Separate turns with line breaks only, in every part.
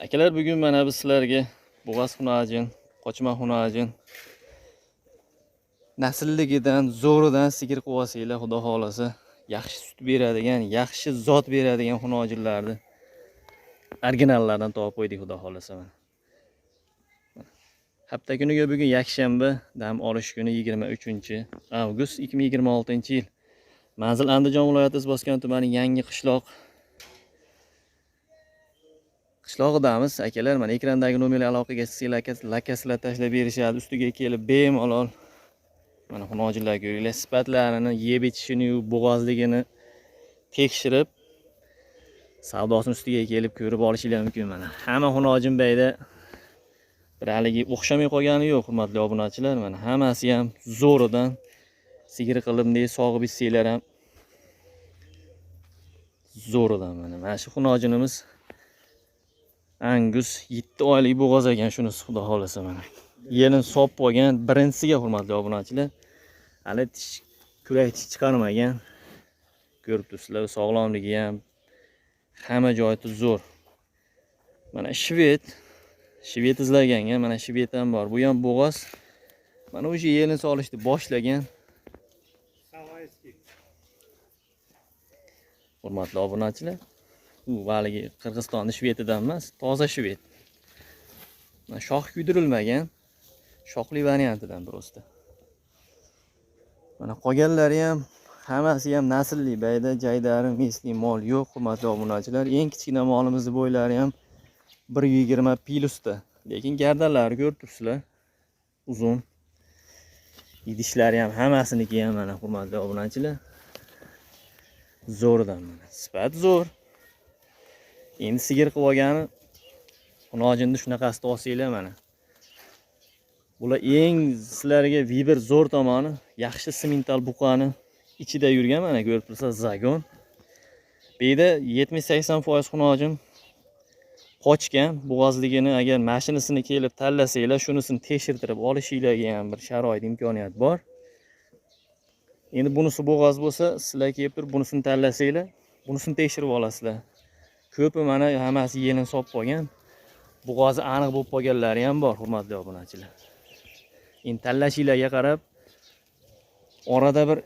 Akalar, bugun mana biz sizlarga bo'g'oz xunajin, qochma xunajin naslligidan, zo'ridan sigir quvvasiylar xudo xolasa yaxshi sut beradigan, yaxshi zot beradigan xunojinlarni originallardan topib qo'ydik xudo xolasa. Hafta kuniga bugun yakshanba, dam olish kuni 23-avgust 2026-yil. Manzil Andijon viloyati Izboskan tumanining yangi qishlog'idamiz. Akalar, mana ekrandagi nomerli aloqaga lakaslar tashlab berishadi. Ustiga kelib bemalol mana xunojinlar ko'ringlar, sifatlarini, yeb ichishini, bo'g'ozligini tekshirib savdosini ustiga kelib ko'rib olishingiz mumkin. Mana hamma xunojin bayda bir haligi o'xshamay qolgani yo'q, hurmatli obunachilar. Mana hammasi ham zo'ridan sigir qilimdek sog'ib ichsanglar ham zo'ridan. Mana shu xunojinimiz Angus 7 oylik bo'g'oz ekan, shunisi xudo xolasa. Mana yelin sop bo'lgan, birinchisiga hurmatli obunachilar. Hali kurak tish chiqarmagan. Ko'rib turibsizlar, sog'lomligi ham hamma joyi zo'r. Mana shvet izlaganga, mana shvet ham bor. Bu ham bo'g'oz. Mana o'sha yelin solishni boshlagan. Hurmatli obunachilar, bu valigi Qirg'izistonning shvetidan emas, toza shvet. Mana shox kuydirilmagan, shoxli variantidan prosta. Mana qolganlari ham hammasi ham naslli bayda, jaydari, mesli mol yo'q, hurmatli obunachilar. Eng kichkina molimizni bo'ylari ham 120 plusda, lekin gardanlari ko'rib turibsizlar, uzun. Idishlari ham hammasiniki ham mana hurmatli obunachilar. Zo'rdan mana. Sifat zo'r. Endi sigir qilib olgani xunojinni shunaqasini olsanglar mana. Bular eng sizlarga vibr zo'r tomoni, yaxshi simental buqani ichida yurgan, mana ko'rib turibsiz, zagon. Bu yerda 70-80% xunojin qochgan. Bo'g'ozligini agar mashinasini kelib tanlasanglar, shunisini tekshirtirib olishinglarga ham bir sharoit, imkoniyat bor. Endi bunisi bo'g'oz bo'lsa, sizlar kelib turib bunisini tanlasanglar, bunisini tekshirib olasizlar. Ko'pi mana hammasi yelin sop qolgan. Bo'g'ozi aniq bo'lib qolganlari ham bor, hurmatli obunachilar. Endi tanlashinglarga qarab, orada bir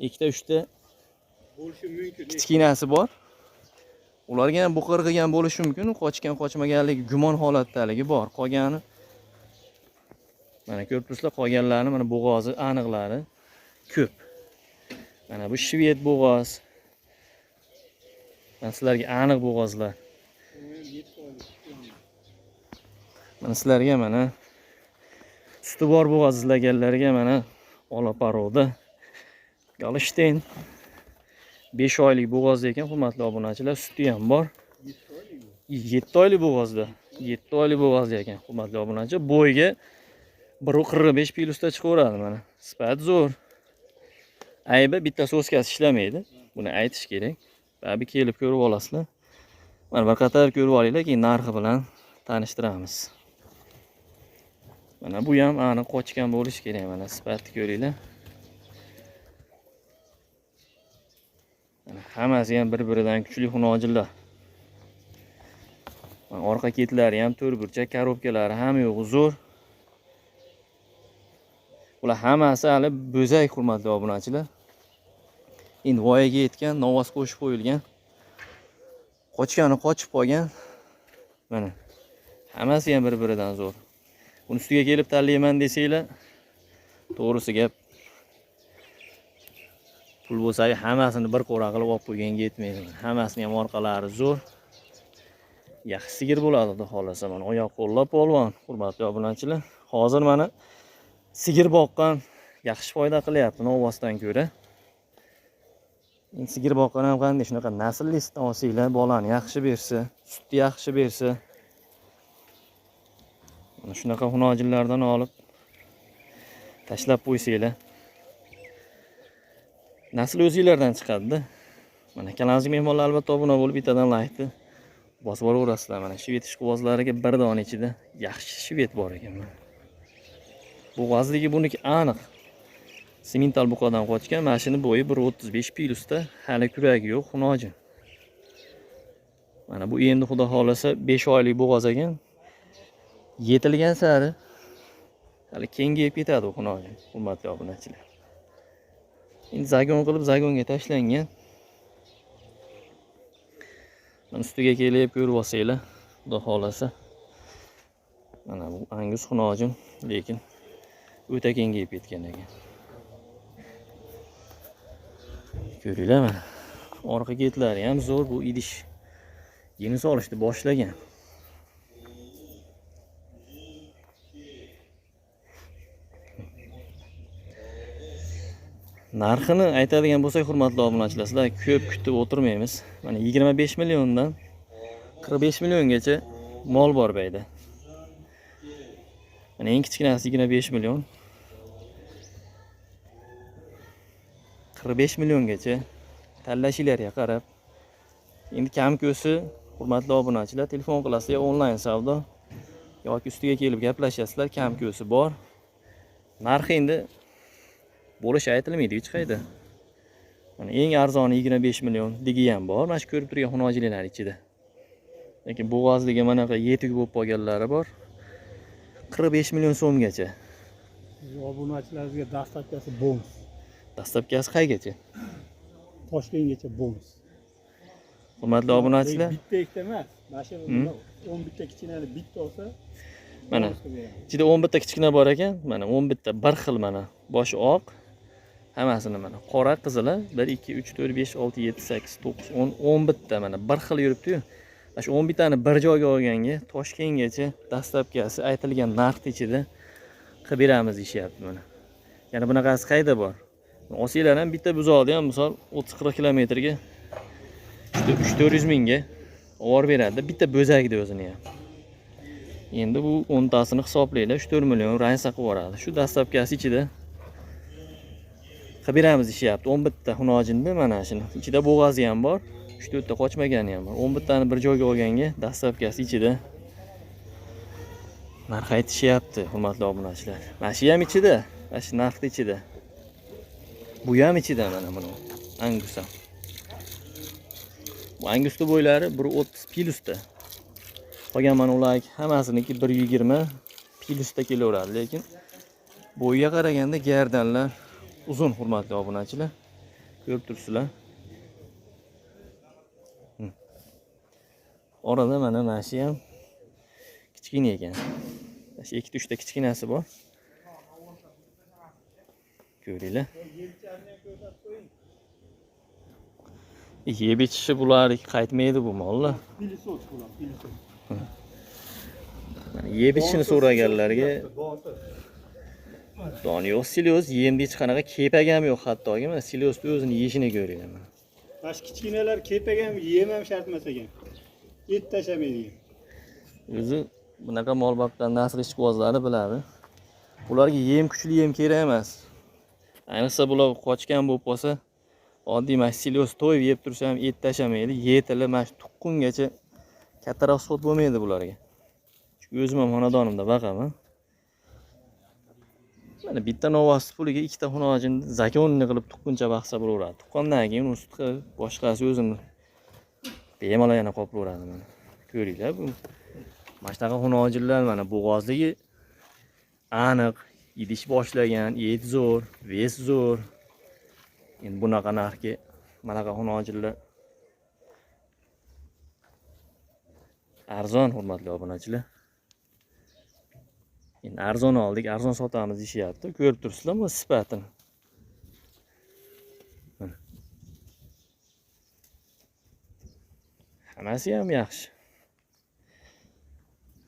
2-3ta bo'lishi mumkin. Kichkinasi bor. Ularga ham bu qirg'igan bo'lishi mumkin. Qochgan, qochmaganligi gumon holatdaligi bor. Qolgani mana ko'rib turibsizlar, qolganlarni mana bo'g'ozi aniqlari ko'p. Mana bu shvet bo'g'oz. Mana sizlarga aniq bo'g'ozlar. Mana sizlarga mana suti bor bo'g'oz izlaganlarga mana Olaparoda Galishten 5 oylik bo'g'oz ekan, hurmatli obunachilar. Suti ham bor. 7 oylik bo'g'ozda. 7 oylik bo'g'oz ekan, hurmatli obunachilar. Bo'yiga 1.45 plusda chiqaveradi mana. Sifat zo'r. Aybi bitta so'skasi ishlamaydi. Buni aytish kerak. Babi kelib ko'rib olasizlar. Mana bir qator ko'rib olinglar, keyin narxi bilan tanishtiramiz. Mana bu ham aniq qochgan bo'lishi kerak. Mana sifatni ko'ringlar. Mana hammasi ham bir-biridan kuchli xunojinlar. Mana orqa ketlari ham to'rtburchak, korobkalari ham yo'q, zo'r. Bular hammasi hali bo'zak, hurmatli obunachilar. Endi voyaga yetgan, novoz qo'shib qo'yilgan. Qochgani qochib qolgan. Mana hammasi ham bir-biridan zo'r. Buni ustiga kelib tanlayman desanglar, to'g'risi gap. Pul bo'lsa hammasini bir qo'ra qilib olib qo'yganga yetmaydi. Hammasini ham orqalari zo'r. Yaxshi sigir bo'ladi xudo xolasa. Mana oyoq qo'llab polvon, hurmatli obunachilar. Hozir mana sigir boqqan yaxshi foyda qilyapti novvosdan ko'ra. Sigir boqqan ham qanday shunaqa nasllisdan olsanglar, bolani yaxshi bersa, sutni yaxshi bersa, mana shunaqa xunojinlardan olib tashlab qo'ysanglar, nasl o'zinglardan chiqadi-da. Mana kanalimizga mehmonlar albatta obuna bo'lib, bittadan laykni bosib boraverasizlar. Mana shvet ishqibozlariga bir dona ichida yaxshi shvet bor ekan. Bo'g'ozligi buniki aniq. Simental buqadan qochgan, mashina bo'yi 1.35 plusda, hali kuragi yo'q, xunojin. Mana bu endi xudo xolasa 5 oylik bo'g'oz ekan. Yetilgan sari hali kengayib ketadi bu xunojin, hurmatli obunachilar. Endi zagon qilib zagonga tashlangan. Mana ustiga kelib ko'rib olsanglar, xudo xolasa. Mana bu Angus xunojin, lekin o'ta kengayib ketgan ekan. Ko'ringlar mana. Orqa ketlari ham zo'r, bu idish yeni solishni boshlagan. Narxini aytadigan bo'lsak, hurmatli obunachilar, sizlar ko'p kutib o'tirmaymiz. Mana 25 milliondan 45 milliongacha mol bor bayda. Mana eng kichkinasi 25 million. 45 milliongacha tanlashinglarga qarab. Endi kam ko'si, hurmatli obunachilar, telefon qilasizlar, onlayn savdo yoki ustiga kelib gaplashasizlar, kam ko'si bor. Narxi endi bo'lish aytilmaydi hech qayda. Mana eng arzoni 25 million degi ham bor. Mana shu ko'rib turgan xunojinlar ichida. Lekin bo'g'ozligi mana bunaqa yetuk bo'lib qolganlari bor. 45 million so'mgacha.
Obunachilarimizga dastlabkasi bonus.
Dastlabkasi qaygacha?
Toshkentgacha bonus.
Hurmatli obunachilar,
Bitta ikkita emas. Mashina 11 ta kichkinani bitta olsa,
mana ichida 11 ta kichkina bor ekan. Mana 11 ta bir xil, mana boshi oq, hammasini mana qora, qizili 1 2 3 4 5 6 7 8 9 10 11 ta mana bir xil yuribdi-yu. Mana shu 11 tani bir joyga olganga Toshkentgacha dastlabkasi aytilgan narx ichida qilib beramiz deyapti mana. Yana bunaqasi qayda bor? Olsanglar ham bitta buzoqni ham misol 30-40 kilometrga 3-400 mingga olib beradi, bitta bo'zakni o'zini ham. Endi bu 10 tasini hisoblaylar, 3-4 million ransa qilib yuboradi. Shu dastlabkasi ichida qilib beramiz deyapti. 11 ta xunojinda mana shuni. Ichida bo'g'azi ham bor, 3-4 ta qochmagani ham bor. 11 tani bir joyga olganga dastlabkasi ichida narx aytishyapti, hurmatli obunachilar. Mana shu ham ichida, mana shu narxning ichida. Bu ham ichida mana buni. Angus ham. Bu Angusning bo'ylari 130 plyusda. Qolgan mana ular hammasiniki 120 plyusda kelaveradi, lekin bo'yiga qaraganda gardanlar uzun, hurmatli obunachilar. Ko'rib turibsizlar. Orada mana shu ham kichkina ekan. Mana shu 2-3 ta kichkinasi bor. Ko'ringlar. Yeb ichishi bular qaytmaydi bu mollar.
pilisot bular, pilisot.
Mana yeb ichishini so'raganlarga doni yo'q, silioz, yemda hech qanaqa kepak ham yo'q hattoki. Mana siliozning o'zini yeyishini ko'ringlar.
Mana shu kichkinalar kepak ham yem ham shart emas ekan. Et tashlamaydi.
O'zi bunaqa mol boqqan nasl ishqibozlari biladi. Ularga yem, kuchli yem kerak emas. Ayniqsa bular qochgan bo'lib qolsa, oddiy mana silioz to'yib yeb tursa ham et tashlamaydi. Yetilib mana shu tuqqungacha kattaroq sot bo'lmaydi bularga. Chunki o'zim ham xonadonimda baqaman. Mana bitta novasi puliga ikkita xunojin zakonni qilib tuqquncha baqsa bo'laveradi. Tuqqandan keyin uni sut qilib boshqasi o'zini bemalol yana qoplaveradi mana. Ko'ringlar bu. Mana shunaqa xunojinlar mana bo'g'ozligi aniq, idish boshlagan, et zo'r, ves zo'r. Endi bunaqa narxga manaqa xunojinlar arzon, hurmatli obunachilar. Endi arzon oldik, arzon sotamiz deyapti. Ko'rib turibsizlar bu sifatini. Hammasi ham yaxshi.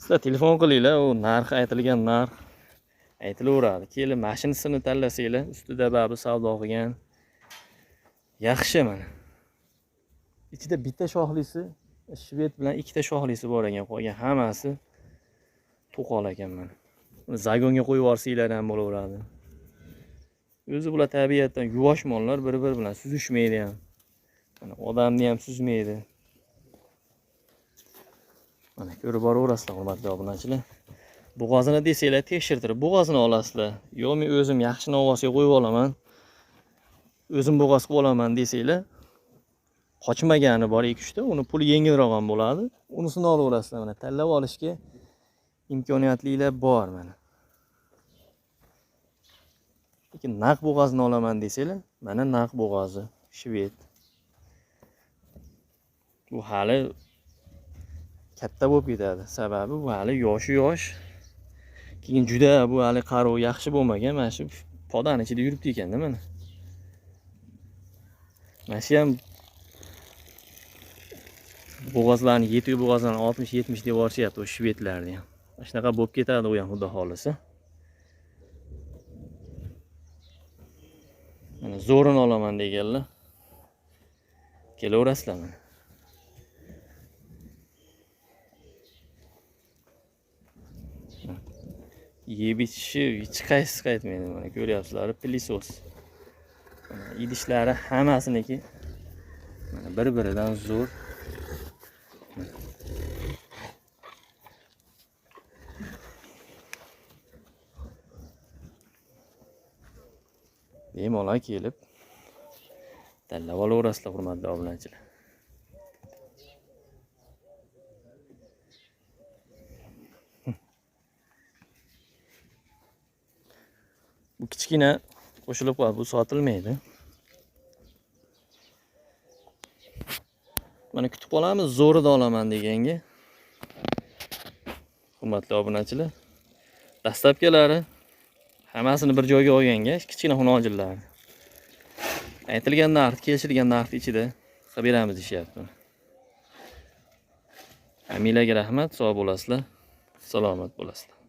Sizlar telefon qilinglar, u narx aytilgan narx aytilaveradi. Kelib mashinasini tanlasanglar, ustida babi savdo qilgan. Yaxshi mana. Ichida bitta shoxlisi, shved bilan ikkita shoxlisi bor ekan, qolgan hammasi to'qol ekan mana. Uni zagonga qo'yib yuborsanglar ham bo'laveradi. O'zi bular tabiatdan yuvosh mollar, bir-biri bilan suzishmaydi ham. Mana odamni ham suzmaydi. Mana ko'rib boraverasizlar, hurmatli obunachilar. Bo'g'ozini desanglar tekshirtirib bo'g'ozini olasizlar. Yo men o'zim yaxshi novvosiga qo'yib olaman. O'zim bo'g'oz qilib olaman desanglar, qochmagani bor 2-3 ta, uni puli yengilroq ham bo'ladi. Unisini olaverasizlar mana. Tanlab olishga imkoniyatlilar bor mana. Lekin naq bo'g'azni olaman desanglar, mana naq bo'g'azi, shved. Bu hali katta bo'lib ketadi. Sababi bu hali yosh. Keyin juda bu hali qaruv yaxshi bo'lmagan. Mana shu podani ichida yuribdi ekanda mana. Mana shu ham bo'g'azlarni, yetuk bo'g'azlarni 60-70 deb olishyapti o shvedlarni ham. Shunaqa bo'lib ketadi u ham xudo xolisa. Mana zo'rini olaman deganlar. Kelaverasizlar mana. Yeb ichishi hech qaysi qaytmaydi mana ko'ryapsizlar, pilisos. Mana idishlari hammasiniki mana bir-biridan zo'r. Bemalol kelib tanlab olaverasizlar, hurmatli obunachilar. Bu kichkina qo'shilib qoladi, bu sotilmaydi. Mana kutib qolamiz zo'rida olaman deganga. Hurmatli obunachilar, dastlabkilari hammasini bir joyga olganga kichkina xunojillar. Aytilgan narx, kelishilgan narx ichida qilib beramiz deyapti. Amilaga rahmat, sog' bo'lasizlar, salomat bo'lasizlar.